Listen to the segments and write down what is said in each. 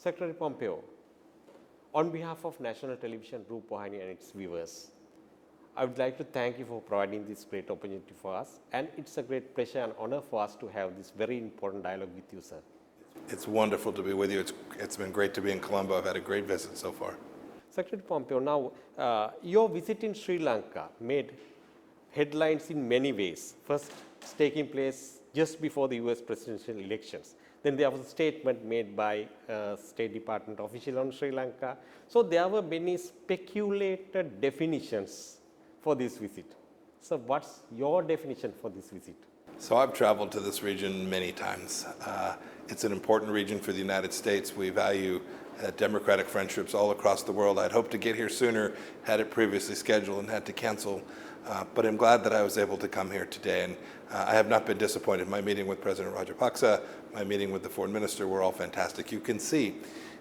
Secretary Pompeo, on behalf of National Television Rupavahini and its viewers, I would like to thank you for providing this great opportunity for us, and it's a great pleasure and honor for us to have this very important dialogue with you, sir. It's wonderful to be with you. It's been great to be in Colombo. I've had a great visit so far. Secretary Pompeo, now your visit in Sri Lanka made headlines in many ways. First, it's taking place just before the US presidential elections. Then there was a statement made by a State Department official on Sri Lanka. So there were many speculated definitions for this visit. So what's your definition for this visit? So I've traveled to this region many times. It's an important region for the United States. We value democratic friendships all across the world. I'd hoped to get here sooner, had it previously scheduled and had to cancel. But I'm glad that I was able to come here today, and I have not been disappointed. My meeting with President Rajapaksa, my meeting with the foreign minister were all fantastic. You can see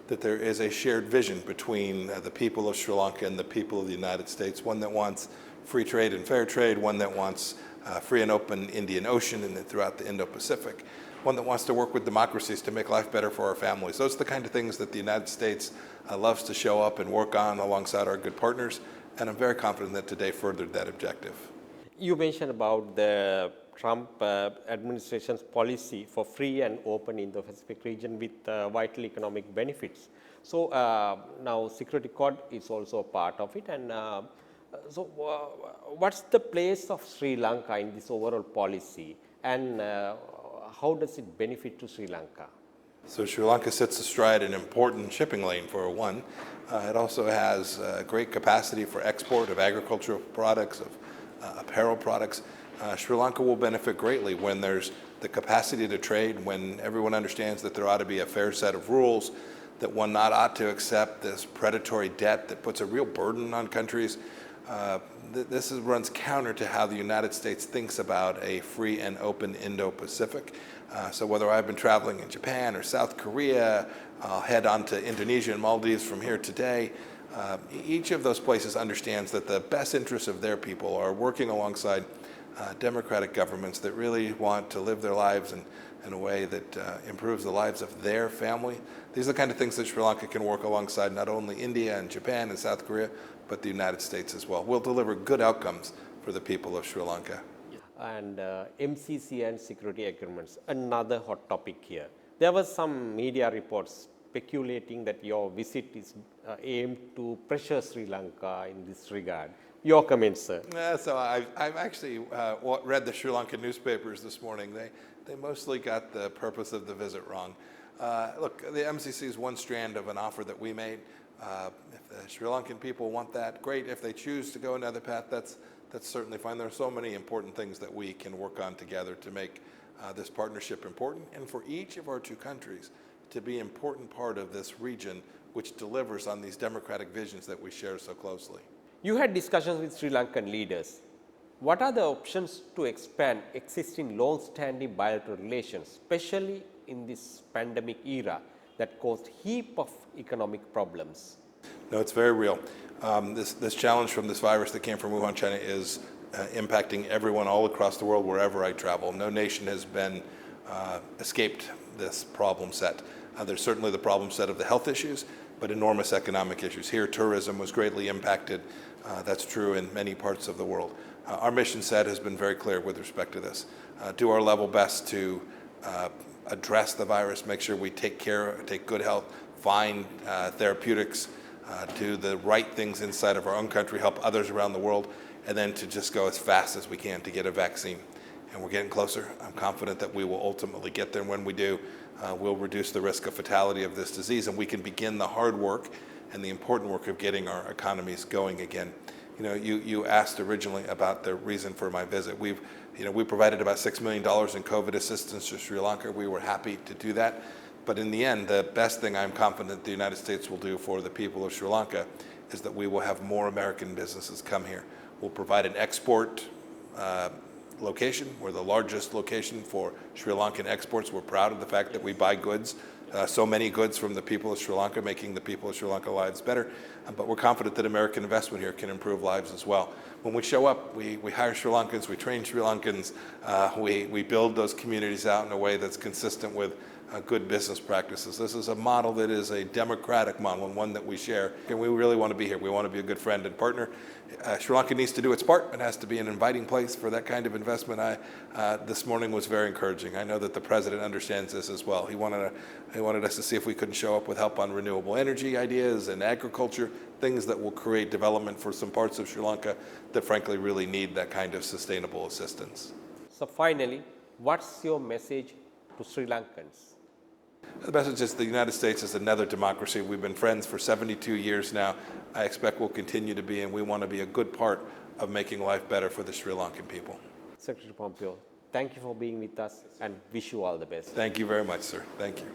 that there is a shared vision between the people of Sri Lanka and the people of the United States, one that wants free trade and fair trade, one that wants free and open Indian Ocean and throughout the Indo-Pacific, one that wants to work with democracies to make life better for our families. Those are the kind of things that the United States loves to show up and work on alongside our good partners. And I'm very confident that today furthered that objective. You mentioned about the Trump administration's policy for free and open Indo-Pacific region with vital economic benefits. So now Security Code is also a part of it. And so what's the place of Sri Lanka in this overall policy, and how does it benefit to Sri Lanka? So Sri Lanka sits astride an important shipping lane, for one. It also has great capacity for export of agricultural products, of apparel products. Sri Lanka will benefit greatly when there's the capacity to trade, when everyone understands that there ought to be a fair set of rules, that one not ought to accept this predatory debt that puts a real burden on countries. This runs counter to how the United States thinks about a free and open Indo-Pacific. So whether I've been traveling in Japan or South Korea, I'll head on to Indonesia and Maldives from here today. Each of those places understands that the best interests of their people are working alongside democratic governments that really want to live their lives in a way that improves the lives of their family. These are the kind of things that Sri Lanka can work alongside not only India and Japan and South Korea, but the United States as well. We'll deliver good outcomes for the people of Sri Lanka. And MCC and security agreements, another hot topic here. There was some media reports speculating that your visit is aimed to pressure Sri Lanka in this regard. Your comments, sir? So I've actually read the Sri Lankan newspapers this morning. They mostly got the purpose of the visit wrong. Look, the MCC is one strand of an offer that we made. If the Sri Lankan people want that, great. If they choose to go another path, that's certainly fine. There are so many important things that we can work on together to make this partnership important, and for each of our two countries to be an important part of this region which delivers on these democratic visions that we share so closely. You had discussions with Sri Lankan leaders. What are the options to expand existing long-standing bilateral relations, especially in this pandemic era that caused a heap of economic problems? No, it's very real. This challenge from this virus that came from Wuhan, China is impacting everyone all across the world wherever I travel. No nation has been escaped this problem set. There's certainly the problem set of the health issues, but enormous economic issues. Here, tourism was greatly impacted. That's true in many parts of the world. Our mission set has been very clear with respect to this. Do our level best to address the virus, make sure we take good health, find therapeutics, do the right things inside of our own country, help others around the world, and then to just go as fast as we can to get a vaccine. And we're getting closer. I'm confident that we will ultimately get there. And when we do, we'll reduce the risk of fatality of this disease, and we can begin the hard work and the important work of getting our economies going again. You know, you asked originally about the reason for my visit. We provided about $6 million in COVID assistance to Sri Lanka. We were happy to do that. But in the end, the best thing I'm confident the United States will do for the people of Sri Lanka is that we will have more American businesses come here. We'll provide an export location. We're the largest location for Sri Lankan exports. We're proud of the fact that we buy goods, so many goods from the people of Sri Lanka, making the people of Sri Lanka lives better. But we're confident that American investment here can improve lives as well. When we show up, we hire Sri Lankans, we train Sri Lankans, we build those communities out in a way that's consistent with good business practices. This is a model that is a democratic model and one that we share, and we really want to be here. We want to be a good friend and partner. Sri Lanka needs to do its part. It has to be an inviting place for that kind of investment. This morning was very encouraging. I know that the president understands this as well. He wanted us to see if we couldn't show up with help on renewable energy ideas and agriculture, things that will create development for some parts of Sri Lanka that frankly really need that kind of sustainable assistance. So finally, what's your message to Sri Lankans? The message is the United States is another democracy. We've been friends for 72 years now. I expect we'll continue to be, and we want to be a good part of making life better for the Sri Lankan people. Secretary Pompeo, thank you for being with us and wish you all the best. Thank you very much, sir. Thank you.